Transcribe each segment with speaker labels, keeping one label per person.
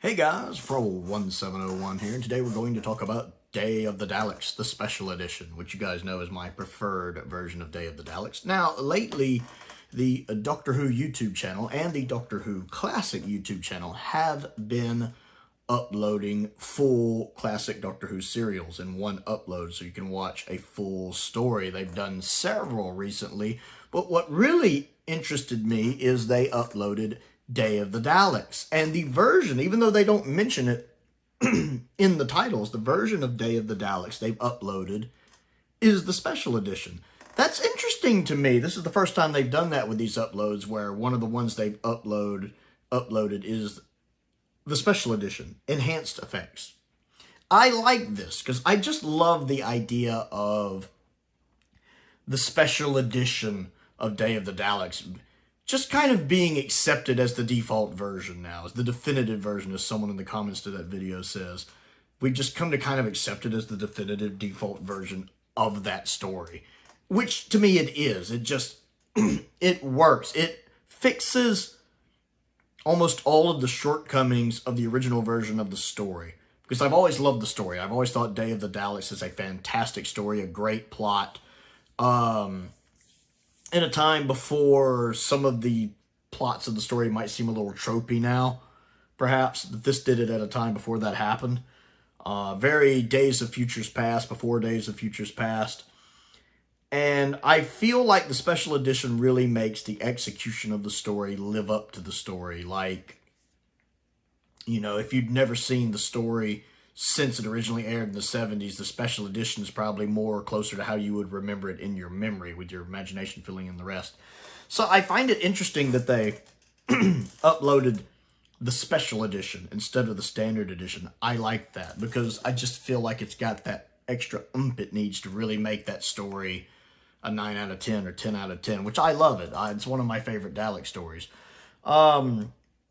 Speaker 1: Hey guys, Prowl1701 here, and today we're going to talk about Day of the Daleks, the Special Edition, which you guys know is my preferred version of Day of the Daleks. Now, lately, the Doctor Who YouTube channel and the Doctor Who Classic YouTube channel have been uploading full classic Doctor Who serials in one upload, so you can watch a full story. They've done several recently, but what really interested me is they uploaded Day of the Daleks. And the version, even though they don't mention it in the titles, the version of Day of the Daleks they've uploaded is the special edition. That's interesting to me. This is the first time they've done that with these uploads, where one of the ones they've uploaded is the special edition, enhanced effects. I like this because I just love the idea of the special edition of Day of the Daleks just kind of being accepted as the default version now, as the definitive version, as someone in the comments to that video says. We've just come to kind of accept it as the definitive default version of that story. Which, to me, it is. It just, it works. It fixes almost all of the shortcomings of the original version of the story. Because I've always loved the story. I've always thought Day of the Daleks is a fantastic story, a great plot. In a time before some of the plots of the story might seem a little tropey now, perhaps. But this did it at a time before that happened. Very Days of Futures Past, before Days of Futures Past. And I feel like the special edition really makes the execution of the story live up to the story. Like, you know, if you'd never seen the story since it originally aired in the 70s, the special edition is probably more closer to how you would remember it in your memory, with your imagination filling in the rest. So I find it interesting that they uploaded the special edition instead of the standard edition. I like that because I just feel like it's got that extra oomph it needs to really make that story a 9 out of 10 or 10 out of 10, which I love it. It's one of my favorite Dalek stories.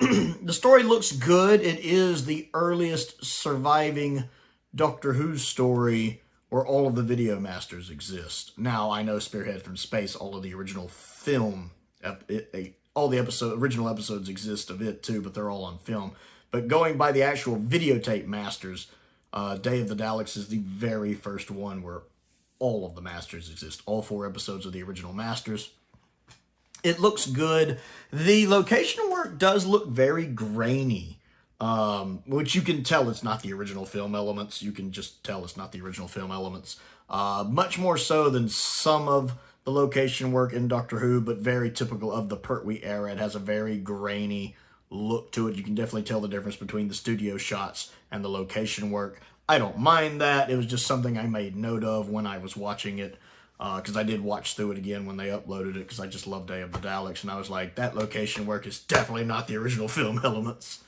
Speaker 1: The story looks good. It is the earliest surviving Doctor Who story where all of the Video Masters exist. Now, I know Spearhead from Space, all of the original film, all the original episodes exist of it too, but they're all on film. But going by the actual videotape masters, Day of the Daleks is the very first one where all of the masters exist. All 4 episodes of the original masters. It looks good. The location work does look very grainy, which you can tell it's not the original film elements. You can just tell it's not the original film elements. Much more so than some of the location work in Doctor Who, but very typical of the Pertwee era. It has a very grainy look to it. You can definitely tell the difference between the studio shots and the location work. I don't mind that. It was just something I made note of when I was watching it. Because I did watch through it again when they uploaded it, because I just love Day of the Daleks, and I was like, that location work is definitely not the original film elements.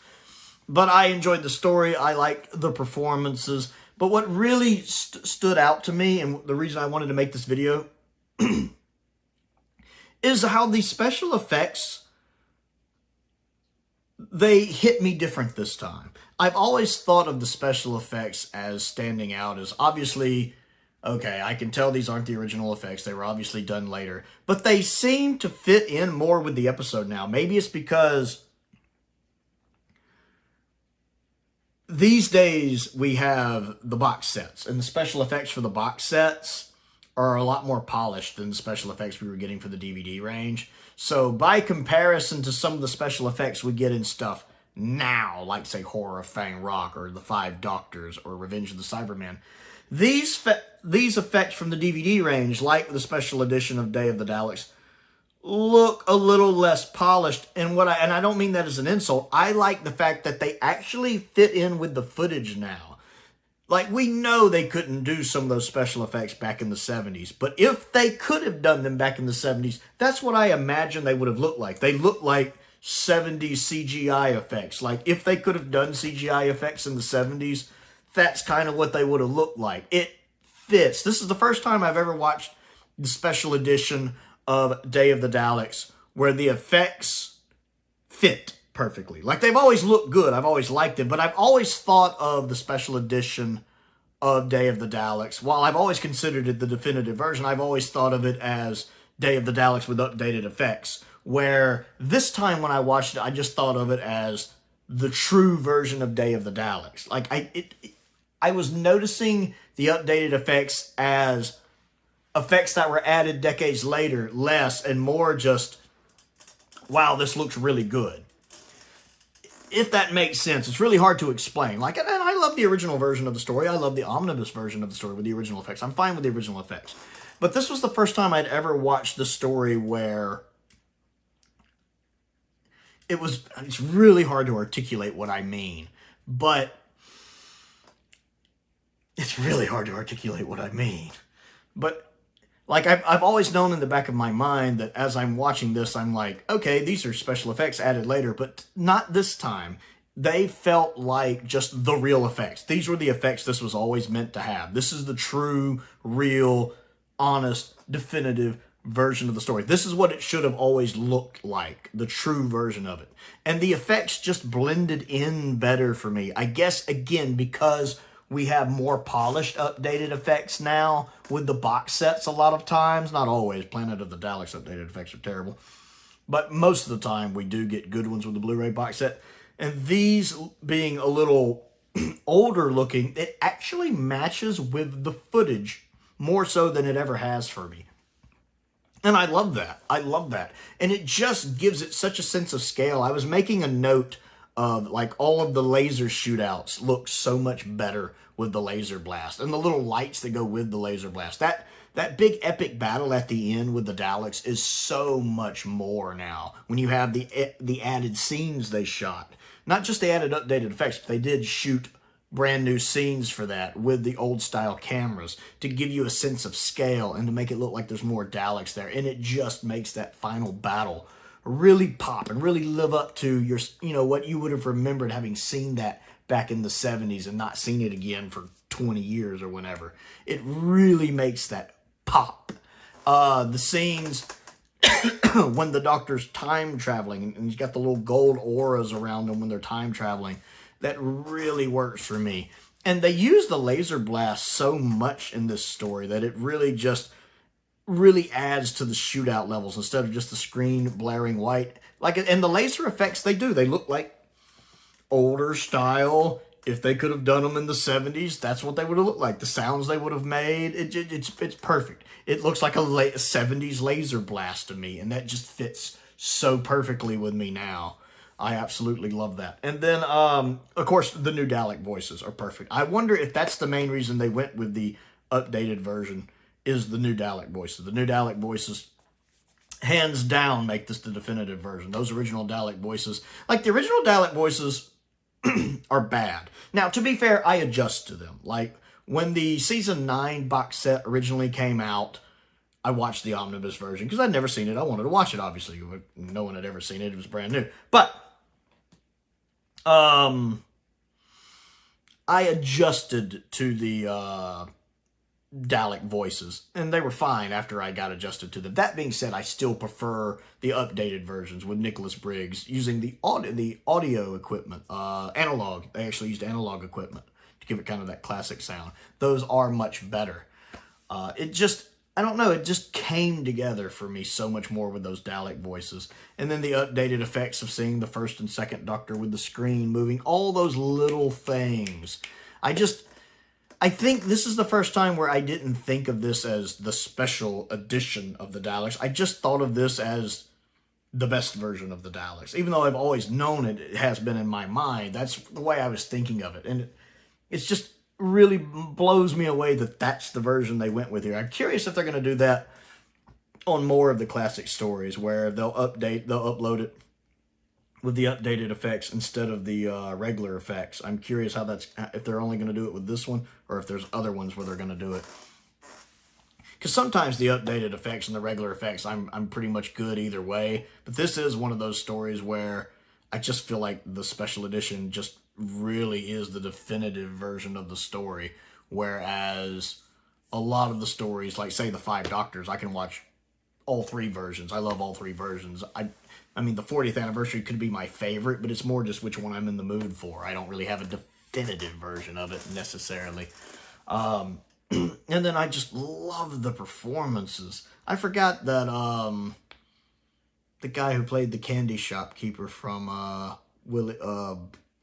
Speaker 1: But I enjoyed the story, I liked the performances, but what really stood out to me, and the reason I wanted to make this video, is how the special effects, they hit me different this time. I've always thought of the special effects as standing out as obviously, okay, I can tell these aren't the original effects. They were obviously done later. But they seem to fit in more with the episode now. Maybe it's because these days we have the box sets. And the special effects for the box sets are a lot more polished than the special effects we were getting for the DVD range. So by comparison to some of the special effects we get in stuff now, like, say, Horror of Fang Rock or The 5 Doctors or Revenge of the Cybermen, these effects from the DVD range, like the special edition of Day of the Daleks, look a little less polished. And I don't mean that as an insult. I like the fact that they actually fit in with the footage now. Like, we know they couldn't do some of those special effects back in the 70s. But if they could have done them back in the 70s, that's what I imagine they would have looked like. They look like 70s CGI effects. Like, if they could have done CGI effects in the 70s, that's kind of what they would have looked like. It fits. This is the first time I've ever watched the special edition of Day of the Daleks where the effects fit perfectly. Like, they've always looked good. I've always liked it, but I've always thought of the special edition of Day of the Daleks. While I've always considered it the definitive version, I've always thought of it as Day of the Daleks with updated effects. Where this time when I watched it, I just thought of it as the true version of Day of the Daleks. Like, I was noticing the updated effects as effects that were added decades later, less and more just, wow, this looks really good. If that makes sense, it's really hard to explain. Like, and I love the original version of the story. I love the omnibus version of the story with the original effects. I'm fine with the original effects. But this was the first time I'd ever watched the story where it's really hard to articulate what I mean. But it's really hard to articulate what I mean. But like, I've always known in the back of my mind that as I'm watching this, I'm like, okay, these are special effects added later, but not this time. They felt like just the real effects. These were the effects this was always meant to have. This is the true, real, honest, definitive version of the story. This is what it should have always looked like, the true version of it. And the effects just blended in better for me. I guess, again, because we have more polished, updated effects now with the box sets a lot of times. Not always. Planet of the Daleks updated effects are terrible. But most of the time, we do get good ones with the Blu-ray box set. And these being a little older looking, it actually matches with the footage more so than it ever has for me. And I love that. I love that. And it just gives it such a sense of scale. I was making a note of, like, all of the laser shootouts look so much better with the laser blast. And the little lights that go with the laser blast. That big epic battle at the end with the Daleks is so much more now. When you have the added scenes they shot. Not just the added updated effects, but they did shoot brand new scenes for that with the old style cameras to give you a sense of scale and to make it look like there's more Daleks there. And it just makes that final battle really pop and really live up to your, what you would have remembered having seen that back in the 70s and not seen it again for 20 years or whenever. It really makes that pop. The scenes when the Doctor's time traveling and he's got the little gold auras around him when they're time traveling, that really works for me. And they use the laser blast so much in this story that it really adds to the shootout levels instead of just the screen blaring white. And the laser effects they look like older style. If they could have done them in the 70s, that's what they would have looked like. The sounds they would have made, it's perfect. It looks like a 70s laser blast to me, and that just fits so perfectly with me now. I absolutely love that. And then, of course, the new Dalek voices are perfect. I wonder if that's the main reason they went with the updated version, is the new Dalek voices. The new Dalek voices, hands down, make this the definitive version. Those original Dalek voices, like the original Dalek voices, are bad. Now, to be fair, I adjust to them. Like, when the Season 9 box set originally came out, I watched the omnibus version, because I'd never seen it. I wanted to watch it, obviously. No one had ever seen it. It was brand new. But I adjusted to the Dalek voices, and they were fine after I got adjusted to them. That being said, I still prefer the updated versions with Nicholas Briggs using the audio equipment, analog. They actually used analog equipment to give it kind of that classic sound. Those are much better. I don't know, it just came together for me so much more with those Dalek voices. And then the updated effects of seeing the first and second Doctor with the screen moving, all those little things. I think this is the first time where I didn't think of this as the special edition of the Daleks. I just thought of this as the best version of the Daleks. Even though I've always known it, it has been in my mind. That's the way I was thinking of it. And it's just really blows me away that that's the version they went with here. I'm curious if they're going to do that on more of the classic stories, where they'll upload it with the updated effects instead of the regular effects. I'm curious if they're only going to do it with this one, or if there's other ones where they're going to do it. Because sometimes the updated effects and the regular effects, I'm pretty much good either way. But this is one of those stories where I just feel like the special edition just really is the definitive version of the story. Whereas a lot of the stories, like say the 5 Doctors, I can watch all 3 versions. I love all 3 versions. I mean, the 40th anniversary could be my favorite, but it's more just which one I'm in the mood for. I don't really have a definitive version of it necessarily. And then I just love the performances. I forgot that the guy who played the candy shopkeeper from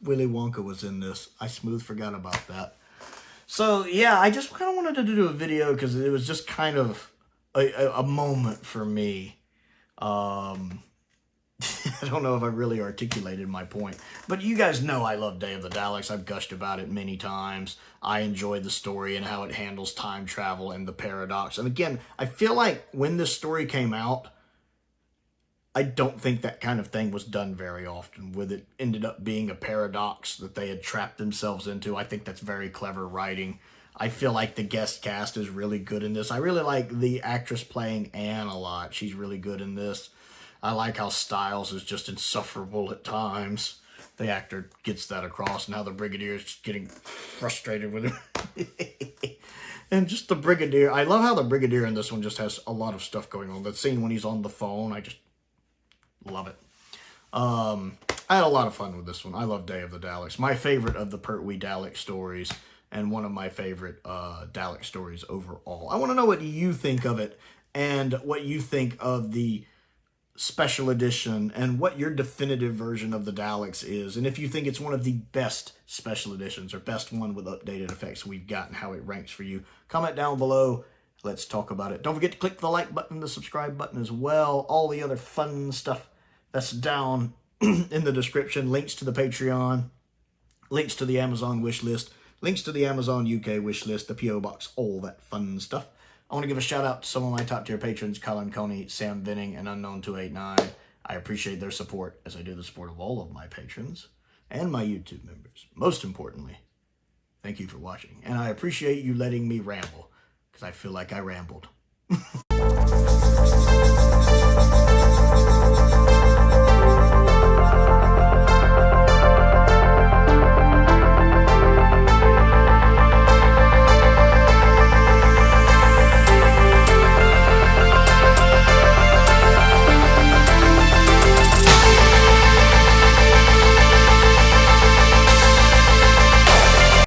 Speaker 1: Willy Wonka was in this. I smooth forgot about that. So, yeah, I just kind of wanted to do a video because it was just kind of a moment for me. I don't know if I really articulated my point. But you guys know I love Day of the Daleks. I've gushed about it many times. I enjoy the story and how it handles time travel and the paradox. And again, I feel like when this story came out, I don't think that kind of thing was done very often, with it ended up being a paradox that they had trapped themselves into. I think that's very clever writing. I feel like the guest cast is really good in this. I really like the actress playing Anne a lot. She's really good in this. I like how Styles is just insufferable at times. The actor gets that across, and how the Brigadier is just getting frustrated with him. And just the Brigadier. I love how the Brigadier in this one just has a lot of stuff going on. That scene when he's on the phone, I just love it. I had a lot of fun with this one. I love Day of the Daleks. My favorite of the Pertwee Dalek stories, and one of my favorite Dalek stories overall. I want to know what you think of it, and what you think of the special edition, and what your definitive version of the Daleks is, and if you think it's one of the best special editions, or best one with updated effects we've got, and how it ranks for you. Comment down below. Let's talk about it. Don't forget to click the like button, the subscribe button as well. All the other fun stuff that's down in the description. Links to the Patreon, links to the Amazon wish list, links to the Amazon UK wish list, the P.O. Box, all that fun stuff. I want to give a shout out to some of my top tier patrons, Colin Coney, Sam Venning, and Unknown289. I appreciate their support, as I do the support of all of my patrons and my YouTube members. Most importantly, thank you for watching. And I appreciate you letting me ramble, because I feel like I rambled.